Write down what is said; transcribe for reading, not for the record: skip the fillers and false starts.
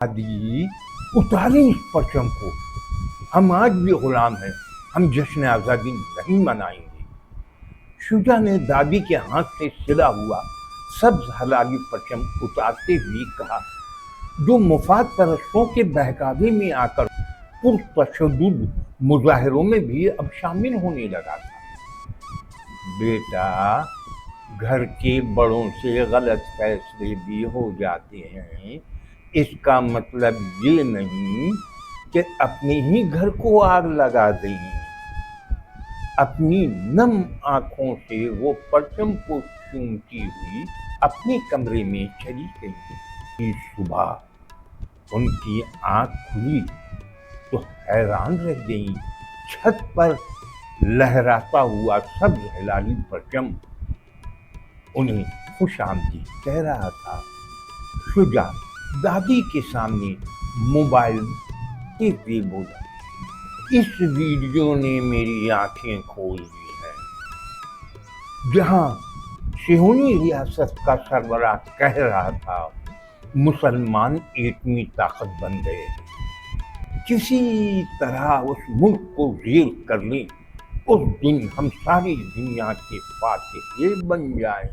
آزادی اتاریں اس پرچم کو، ہم آج بھی غلام ہیں، ہم جشن آزادی نہیں منائیں گے۔ شجاع نے دادی کے ہاتھ سے سلا ہوا سبز ہلالی پرچم اتارتے ہوئے کہا، جو مفاد پرستوں کے بہکاوے میں آ کر پرتشدد مظاہروں میں بھی اب شامل ہونے لگا تھا۔ بیٹا، گھر کے بڑوں سے غلط فیصلے بھی ہو جاتے ہیں، اس کا مطلب یہ نہیں کہ اپنے ہی گھر کو آگ لگا دیں۔ اپنی نم آنکھوں سے وہ پرچم کو چومتی ہوئی اپنے کمرے میں چلی گئی۔ صبح ان کی آنکھ کھلی تو حیران رہ گئی، چھت پر لہراتا ہوا سبز ہلالی پرچم انہیں خوش آمدید کہہ رہا تھا۔ شجاع دادی کے سامنے موبائل دیکھتے بولا، اس ویڈیو نے میری آنکھیں کھول دی ہیں۔ جہاں صہیونی ریاست کا سربراہ کہہ رہا تھا مسلمان ایٹمی طاقت بن گئے، کسی طرح اس ملک کو زیر کر لیں، اس دن ہم ساری دنیا کے فاتح بن جائیں۔